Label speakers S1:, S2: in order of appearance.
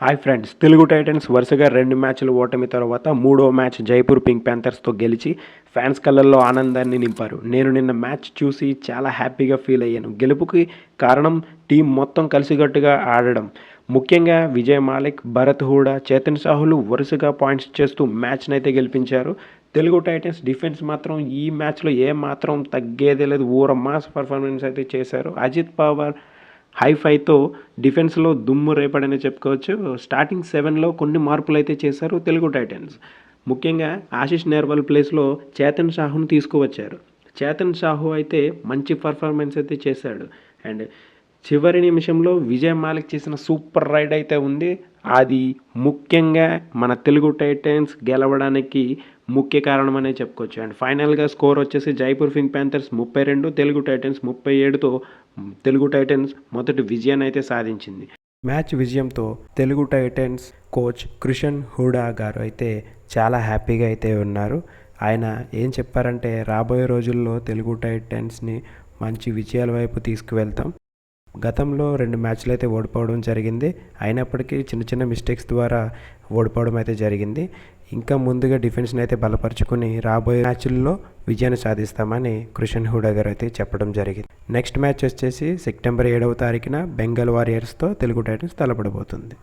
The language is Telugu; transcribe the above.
S1: హాయ్ ఫ్రెండ్స్, తెలుగు టైటన్స్ వరుసగా 2 మ్యాచ్ల ఓటమి తర్వాత మూడో మ్యాచ్ జైపూర్ పింక్ ప్యాంథర్స్తో గెలిచి ఫ్యాన్స్ కళ్ళల్లో ఆనందాన్ని నింపారు. నేను నిన్న మ్యాచ్ చూసి చాలా హ్యాపీగా ఫీల్ అయ్యాను. గెలుపుకి కారణం టీం మొత్తం కలిసికట్టుగా ఆడడం. ముఖ్యంగా విజయ్ మాలిక్, భరత్ హూడా, చేతన్ సాహులు వరుసగా పాయింట్స్ చేస్తూ మ్యాచ్ని అయితే గెలిపించారు. తెలుగు టైటన్స్ డిఫెన్స్ మాత్రం ఈ మ్యాచ్లో ఏమాత్రం తగ్గేదే లేదు. మాస్ పర్ఫార్మెన్స్ అయితే చేశారు. అజిత్ పవార్ హైఫైతో డిఫెన్స్లో దుమ్ము రేపడని చెప్పుకోవచ్చు. స్టార్టింగ్ 7లో కొన్ని మార్పులు అయితే చేశారు తెలుగు టైటన్స్. ముఖ్యంగా ఆశిష్ నేర్వాల్ ప్లేస్లో చేతన్ సాహును తీసుకువచ్చారు. చేతన్ సాహు అయితే మంచి పర్ఫార్మెన్స్ అయితే చేశాడు. అండ్ చివరి నిమిషంలో విజయ్ మాలిక్ చేసిన సూపర్ రైడ్ అయితే ఉంది. అది ముఖ్యంగా మన తెలుగు టైటన్స్ గెలవడానికి ముఖ్య కారణం అనే చెప్పుకోవచ్చు. అండ్ ఫైనల్గా స్కోర్ వచ్చేసి Jaipur pink panthers 32, Telugu titans 37తో తెలుగు టైటన్స్ మొదటి విజయాన్ని అయితే సాధించింది. మ్యాచ్ విజయంతో తెలుగు టైటన్స్ కోచ్ కృషన్ హూడా గారు అయితే చాలా హ్యాపీగా అయితే ఉన్నారు. ఆయన ఏం చెప్పారంటే, రాబోయే రోజుల్లో తెలుగు టైటన్స్ని మంచి విజయాల వైపు తీసుకువెళ్తాం. గతంలో 2 మ్యాచ్లు అయితే ఓడిపోవడం జరిగింది. అయినప్పటికీ చిన్న చిన్న మిస్టేక్స్ ద్వారా ఓడిపోవడం అయితే జరిగింది. ఇంకా ముందుగా డిఫెన్స్ని అయితే బలపరుచుకుని రాబోయే మ్యాచ్ల్లో విజయాన్ని సాధిస్తామని కృషన్ హూడా గారు అయితే చెప్పడం జరిగింది. నెక్స్ట్ మ్యాచ్ వచ్చేసి సెప్టెంబర్ 7వ తారీఖున బెంగాల్ వారియర్స్తో తెలుగు టైటన్స్ తలపడబోతుంది.